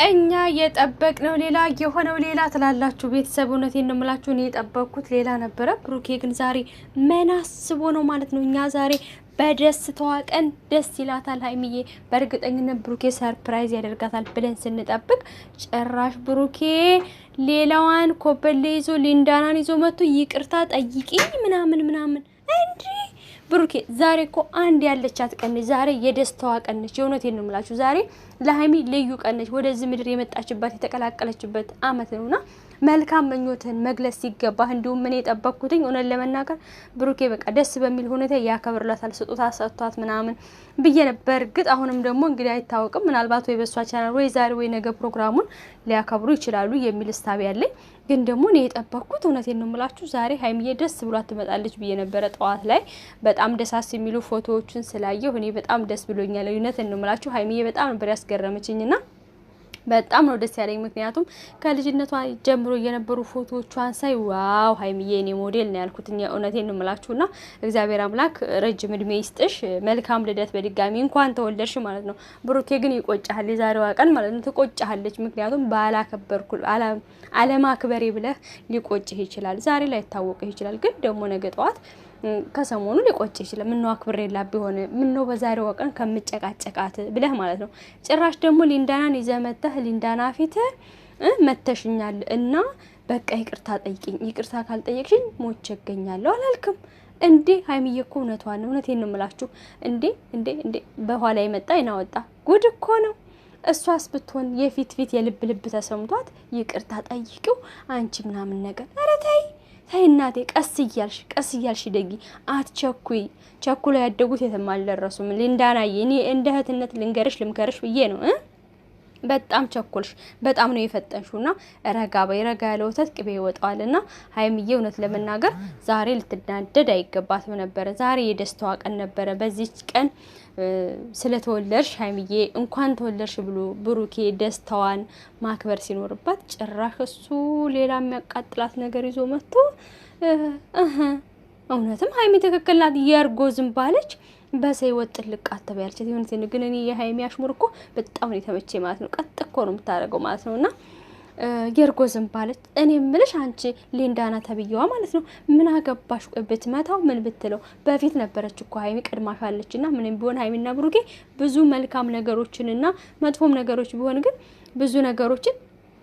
እኛ የጠበቅነው ሌላ የሆነው ሌላ ትላላችሁ ቤተሰብነቴን ነው የምላችሁ። እኔ የጠበቅኩት ሌላ ነበረ። ብሩኬ ግን ዛሬ መናስቦ ነው ማለት ነው። እኛ ዛሬ በደስታዋ ቀን ደስ ይላታል ሀይሚዬ። በእርግጠኝነት ብሩኬ ሰርፕራይዝ ያደርጋታል ብለን ስንጠብቅ ጭራሽ ብሩኬ ሌላዋን ኮበሌ ይዞ ሊንዳናን ይዞ መጥቶ ይቅርታ ጠይቂኝ ምናምን ምናምን እንዴ! ብሩኬ ዛሬ እኮ አንድ ያለቻት ቀን ዛሬ የደስታዋ ቀን ነች። የእውነቴን ነው የምላችሁ ዛሬ ለሀይሚ ልዩ ቀን ነች። ወደዚህ ምድር የመጣችበት የተቀላቀለችበት አመት ነውና መልካም ምኞትን መግለጽ ሲገባህ እንዲሁም ምን የጠበቅኩትኝ እውነት ለመናገር ብሩኬ በቃ ደስ በሚል ሁኔታ ያከብርላታል ስጦታ ሰጥቷት ምናምን ብዬ ነበር። እርግጥ አሁንም ደግሞ እንግዲህ አይታወቅም፣ ምናልባት ወይ በሷ ቻናል ወይ ዛሬ ወይ ነገ ፕሮግራሙን ሊያከብሩ ይችላሉ የሚል ሀሳብ ያለኝ። ግን ደግሞ እኔ የጠበቅኩት እውነቴን ነው የምላችሁ ዛሬ ሀይሚዬ ደስ ብሏት ትመጣለች ብዬ ነበረ። ጠዋት ላይ በጣም ደሳስ የሚሉ ፎቶዎችን ስላየሁ እኔ በጣም ደስ ብሎኛል። እውነቴን ነው የምላችሁ ሀይሚዬ በጣም ነበር ያስገረመችኝና በጣም ነው ደስ ያለኝ። ምክንያቱም ከልጅነቷ ጀምሮ የነበሩ ፎቶዎቿን ሳይ ዋው ሀይሚዬ እኔ ሞዴል ነው ያልኩት። እውነቴን ነው የምላችሁና እግዚአብሔር አምላክ ረጅም እድሜ ይስጥሽ፣ መልካም ልደት በድጋሚ እንኳን ተወለድሽ ማለት ነው። ብሩኬ ግን ይቆጫሃል፣ የዛሬዋ ቀን ማለት ነው ትቆጫለች። ምክንያቱም ባላከበርኩ አለማክበሬ ብለህ ሊቆጭህ ይችላል። ዛሬ ላይ ታወቅህ ይችላል፣ ግን ደግሞ ነገ ጠዋት ከሰሞኑ ሊቆጭ ይችላል። ምን ነው አክብሬላ ቢሆን ምን ነው በዛሬው ቀን ከምጨቃጨቃት ብለህ ማለት ነው። ጭራሽ ደግሞ ሊንዳናን ይዘመተህ ሊንዳና ፊት መተሽኛል እና በቃ ይቅርታ ጠይቂኝ፣ ይቅርታ ካልጠየቅሽኝ ሞቼ እገኛለሁ አላልክም እንዴ? ሀይሚዬ እኮ እውነቷን ነው። እውነቴን ነው የምላችሁ። እንዴ በኋላ የመጣ ይናወጣ ጉድ እኮ ነው። እሷስ ብትሆን የፊት የልብ ልብ ተሰምቷት ይቅርታ ጠይቂው አንቺ ምናምን ነገር ኧረ ተይ እናቴ ቀስ እያልሽ ደጊ አትቸኩይ። ቸኩሎ ያደጉት የትም አልደረሱም። ሊንዳናዬ እኔ እንደ እህትነት ልምከርሽ ብዬ ነው። በጣም ቸኮልሽ፣ በጣም ነው የፈጠንሽውና ረጋ ያለ ወተት ቅቤ ይወጣዋልና ሀይሚዬ እውነት ለመናገር ዛሬ ልትናደድ አይገባትም ነበረ። ዛሬ የደስታዋ ቀን ነበረ። በዚህ ቀን ስለተወለድሽ ሀይሚዬ እንኳን ተወለድሽ ብሎ ብሩኬ ደስታዋን ማክበር ሲኖርባት ጭራሽ እሱ ሌላ የሚያቃጥላት ነገር ይዞ መጥቶ እውነትም ሀይሚ ትክክል ናት። የእርጎ ዝም ባለች በሰይ ወጥ ልቃተበ ያልችት ይሁን ግን እኔ የሀይሚ አሽሙር እኮ በጣም ነው የተመቼ ማለት ነው። ቀጥ እኮ ነው የምታደርገው ማለት ነውና የእርጎ ዝም ባለች። እኔ ምልሽ አንቺ ሊንዳና ተብየዋ ማለት ነው ምን አገባሽ? ቆይ ብትመታው ምን ብትለው በፊት ነበረች እኮ ሀይሚ ቀድማሻለችና ምንም ቢሆን ሀይሚና ብሩኬ ብዙ መልካም ነገሮችንና መጥፎም ነገሮች ቢሆን ግን ብዙ ነገሮችን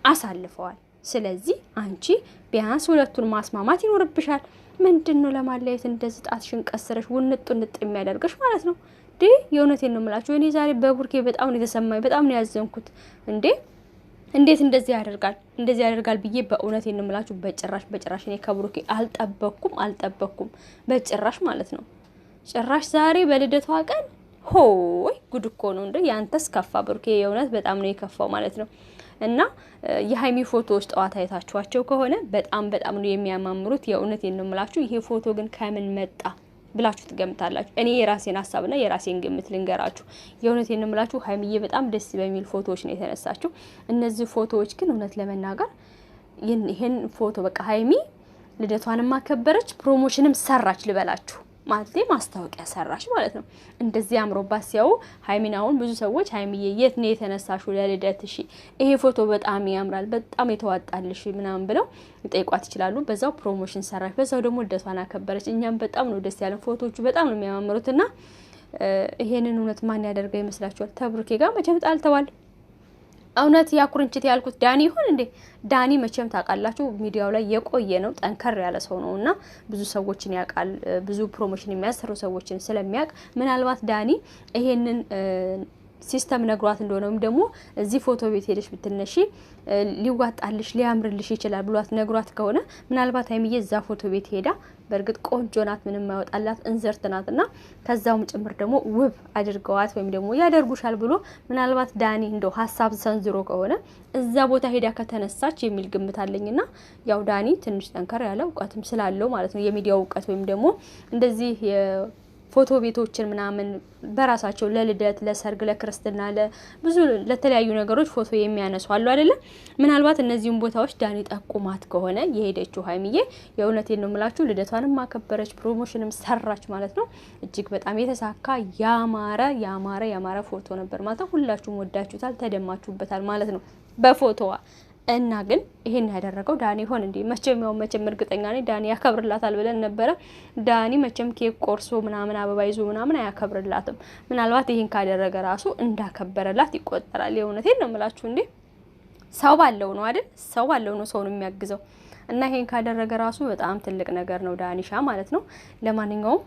አሳልፈዋል። ስለዚህ አንቺ ቢያንስ ሁለቱን ማስማማት ይኖርብሻል። ምንድነው ለማለያየት እንደዚህ ጣትሽን ቀስረሽ ውንጥ የሚያደርግሽ ማለት ነው ዲ? የእውነቴን ነው የምላችሁ። እኔ ዛሬ በብሩኬ በጣም ነው የተሰማኝ፣ በጣም ነው ያዘንኩት። እንዴት እንደዚህ ያደርጋል ብዬ በእውነቴን ነው የምላችሁ። በጭራሽ እኔ ከብሩኬ አልጠበቅኩም በጭራሽ ማለት ነው። ጭራሽ ዛሬ በልደቷ ቀን ሆይ ጉድ እኮ ነው እንዴ! ያንተስ ከፋ ብሩኬ፣ የእውነት በጣም ነው የከፋው ማለት ነው። እና የሀይሚ ፎቶዎች ጠዋት አይታችኋቸው ከሆነ በጣም ነው የሚያማምሩት። የእውነቴን ነው የምላችሁ። ይሄ ፎቶ ግን ከምን መጣ ብላችሁ ትገምታላችሁ? እኔ የራሴን ሀሳብና የራሴን ግምት ልንገራችሁ። የእውነቴን ነው የምላችሁ። ሀይሚዬ በጣም ደስ በሚል ፎቶዎች ነው የተነሳችው። እነዚህ ፎቶዎች ግን እውነት ለመናገር ይሄን ፎቶ በቃ ሀይሚ ልደቷንም አከበረች፣ ፕሮሞሽንም ሰራች ልበላችሁ ማለት ማስታወቂያ ሰራች ማለት ነው። እንደዚህ አምሮባት ሲያው ሀይሚናውን ብዙ ሰዎች ሀይሚዬ የት ነው የተነሳሽው ለልደትሽ? ይሄ ፎቶ በጣም ያምራል፣ በጣም የተዋጣልሽ ምናምን ብለው ይጠይቋት ይችላሉ። በዛው ፕሮሞሽን ሰራች፣ በዛው ደግሞ ልደቷን አከበረች። እኛም በጣም ነው ደስ ያለን። ፎቶዎቹ በጣም ነው የሚያማምሩትና ይሄንን እውነት ማን ያደርገው ይመስላችኋል? ተብሩኬ ጋር መቼም ጣልተዋል። እውነት ያኩርንችት ያልኩት ዳኒ ይሁን እንዴ? ዳኒ መቼም ታውቃላችሁ ሚዲያው ላይ የቆየ ነው፣ ጠንከር ያለ ሰው ነውና ብዙ ሰዎችን ያውቃል። ብዙ ፕሮሞሽን የሚያሰሩ ሰዎችን ስለሚያውቅ ምናልባት ዳኒ ይሄንን ሲስተም ነግሯት እንደሆነ ወይም ደግሞ እዚህ ፎቶ ቤት ሄደሽ ብትነሺ ሊዋጣልሽ ሊያምርልሽ ይችላል ብሏት ነግሯት ከሆነ ምናልባት ሀይሚዬ እዛ ፎቶ ቤት ሄዳ በእርግጥ ቆንጆ ናት፣ ምንም ማይወጣላት እንዝርት ናትና ከዛውም ጭምር ደግሞ ውብ አድርገዋት ወይም ደግሞ ያደርጉሻል ብሎ ምናልባት ዳኒ እንደው ሀሳብ ሰንዝሮ ከሆነ እዛ ቦታ ሄዳ ከተነሳች የሚል ግምት አለኝና ያው ዳኒ ትንሽ ጠንከር ያለ እውቀትም ስላለው ማለት ነው የሚዲያው እውቀት ወይም ደግሞ እንደዚህ ፎቶ ቤቶችን ምናምን በራሳቸው ለልደት ለሰርግ ለክርስትና ለብዙ ለተለያዩ ነገሮች ፎቶ የሚያነሱ አሉ አይደለ ምናልባት እነዚህን ቦታዎች ዳኒ ጠቁማት ከሆነ የሄደችው ሀይሚዬ የእውነቴን ነው የምላችሁ ልደቷንም ማከበረች ፕሮሞሽንም ሰራች ማለት ነው እጅግ በጣም የተሳካ ያማረ ፎቶ ነበር ማለት ነው ሁላችሁም ወዳችሁታል ተደማችሁበታል ማለት ነው በፎቶዋ እና ግን ይሄን ያደረገው ዳኒ ሆን እንዴ መቼም እርግጠኛ ነኝ ዳኒ ያከብርላታል ብለን ነበር ዳኒ መቼም ኬክ ቆርሶ ምናምን አበባ ይዞ ምናምን አያከብርላትም ምናልባት ይሄን ካደረገ ራሱ እንዳከበረላት ይቆጠራል የእውነቴን ነው የምላችሁ እንዴ ሰው ባለው ነው አይደል ሰው ባለው ነው ሰውን የሚያግዘው እና ይሄን ካደረገ ራሱ በጣም ትልቅ ነገር ነው ዳኒሻ ማለት ነው ለማንኛውም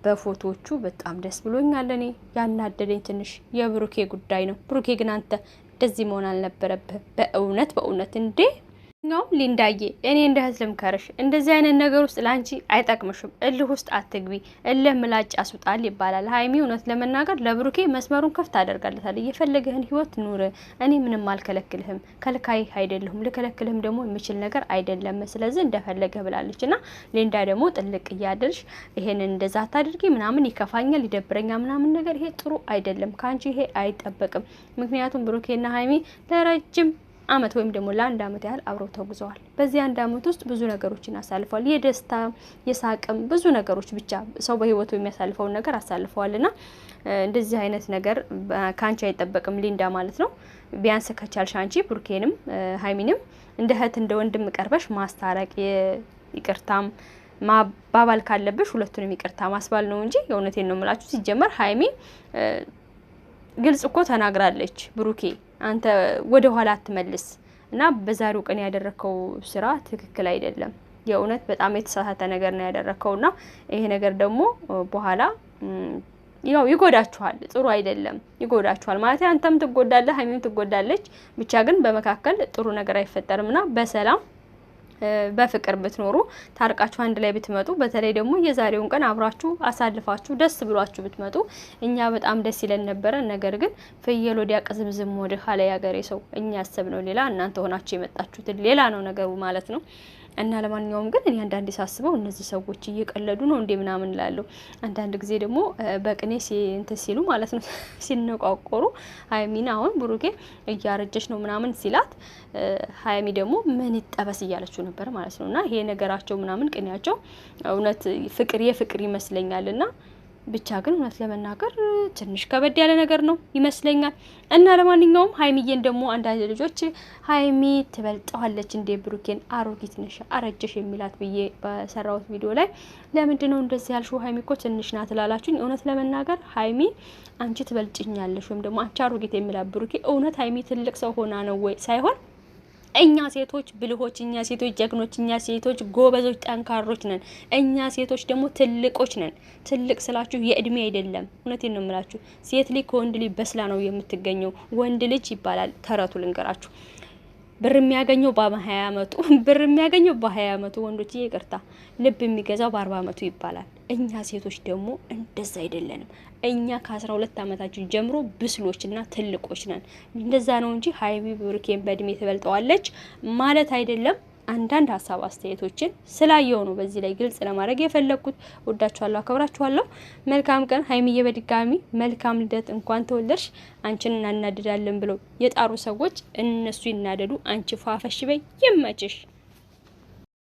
በፎቶቹ በጣም ደስ ብሎኛል እኔ ያናደደኝ ትንሽ የብሩኬ ጉዳይ ነው ብሩኬ ግን አንተ እንደዚህ መሆን አልነበረብህ በእውነት እንዴ ነው ሊንዳዬ እኔ እንደህት ልምከርሽ እንደዚህ አይነት ነገር ውስጥ ላንቺ አይጠቅምሽም እልህ ውስጥ አትግቢ እልህ ምላጭ ያስውጣል ይባላል ሀይሚ እውነት ለመናገር ለብሩኬ መስመሩን ከፍታ አደርጋለታል የፈለገህን ህይወት ኑር እኔ ምንም አልከለክልህም ከልካይ አይደለሁም ልከለክልህም ደግሞ የምችል ነገር አይደለም ስለዚህ እንደፈለገህ ብላለችና ሊንዳ ደግሞ ጥልቅ ያድርሽ ይሄንን እንደዛ አታድርጊ ምናምን ይከፋኛል ይደብረኛ ምናምን ነገር ይሄ ጥሩ አይደለም ካንቺ ይሄ አይጠበቅም ምክንያቱም ብሩኬና ሀይሚ ለረጅም አመት ወይም ደግሞ ለአንድ አመት ያህል አብረው ተጉዘዋል በዚህ አንድ አመት ውስጥ ብዙ ነገሮችን አሳልፈዋል የደስታ የሳቅም ብዙ ነገሮች ብቻ ሰው በህይወቱ የሚያሳልፈው ነገር አሳልፈዋልና እንደዚህ አይነት ነገር ካንቺ አይጠበቅም ሊንዳ ማለት ነው ቢያንስ ከቻልሽ አንቺ ብሩኬንም ሀይሚንም እንደ እህት እንደ ወንድም ቀርበሽ ማስታረቅ ይቅርታም ማባባል ካለብሽ ሁለቱንም ይቅርታ ማስባል ነው እንጂ የእውነቴን ነው የምላችሁ ሲጀመር ሀይሚ ግልጽ እኮ ተናግራለች ብሩኬ አንተ ወደ ኋላ አትመልስ እና በዛሬው ቀን ያደረከው ስራ ትክክል አይደለም የእውነት በጣም የተሳሳተ ነገር ነው ያደረከውና ይሄ ነገር ደግሞ በኋላ ያው ይጎዳችኋል ጥሩ አይደለም ይጎዳችኋል ማለት አንተም ትጎዳለህ ሀይሚም ትጎዳለች ብቻ ግን በመካከል ጥሩ ነገር አይፈጠርምና በሰላም በፍቅር ብትኖሩ ታርቃችሁ አንድ ላይ ብትመጡ በተለይ ደግሞ የዛሬውን ቀን አብራችሁ አሳልፋችሁ ደስ ብሏችሁ ብትመጡ እኛ በጣም ደስ ይለን ነበር ነገር ግን ፍየል ወዲያ ቅዝምዝም ወደ ኋላ ያገሬ ሰው እኛ ያሰብነው ሌላ እናንተ ሆናችሁ የመጣችሁት ሌላ ነው ነገሩ ማለት ነው እና ለማንኛውም ግን እኔ አንዳንዴ ሳስበው እነዚህ ሰዎች እየቀለዱ ነው እንዴ ምናምን ላለው አንዳንድ ጊዜ ደግሞ በቅኔ ሲሉ ማለት ነው ሲነቋቆሩ ሀይሚና አሁን ብሩኬ እያረጀች ነው ምናምን ሲላት ሀይሚ ደግሞ ምን ይጠበስ እያለችው ነበር ማለት ነውና ይሄ ነገራቸው ምናምን ቅኔያቸው እውነት የፍቅር ይመስለኛልና ብቻ ግን እውነት ለመናገር ትንሽ ከበድ ያለ ነገር ነው ይመስለኛል እና ለማንኛውም ሀይሚዬን ደግሞ አንዳንድ ልጆች ሀይሚ ትበልጣለች እንደ ብሩኬን አሮጊት ነሽ አረጀሽ የሚላት ብዬ በሰራውት ቪዲዮ ላይ ለምንድን ነው እንደዚህ ያልሽው ሀይሚ እኮ ትንሽ ናት ላላችሁኝ እውነት ለመናገር ሀይሚ አንቺ ትበልጭኛለሽ ወይም ደግሞ አንቺ አሮጊት የሚላት ብሩኬ እውነት ሀይሚ ትልቅ ሰው ሆና ነው ወይ ሳይሆን እኛ ሴቶች ብልሆች እኛ ሴቶች ጀግኖች እኛ ሴቶች ጎበዞች ጠንካሮች ነን እኛ ሴቶች ደግሞ ትልቆች ነን ትልቅ ስላችሁ የእድሜ አይደለም እውነቴን ነው የምላችሁ ሴት ልጅ ከወንድ ልጅ በስላ ነው የምትገኘው ወንድ ልጅ ይባላል ተረቱ ልንገራችሁ ብር የሚያገኘው በ20 አመቱ ብር የሚያገኘው በ20 አመቱ ወንዶች ይቅርታ ልብ የሚገዛው በ40 አመቱ ይባላል እኛ ሴቶች ደግሞ እንደዛ አይደለንም እኛ ከ12 አመታችን ጀምሮ ብስሎችና ትልቆች ነን እንደዛ ነው እንጂ ሀይሚ ብሩኬን በእድሜ ትበልጠዋለች ማለት አይደለም አንዳንድ ሀሳብ አስተያየቶችን ስላየው ነው በዚህ ላይ ግልጽ ለማድረግ የፈለኩት ወዳችኋለሁ አከብራችኋለሁ መልካም ቀን ሀይሚዬ በድጋሚ መልካም ልደት እንኳን ተወለድሽ አንቺን እናናደዳለን ብለው የጣሩ ሰዎች እነሱ ይናደዱ አንቺ ፋፈሽ በይ ይመችሽ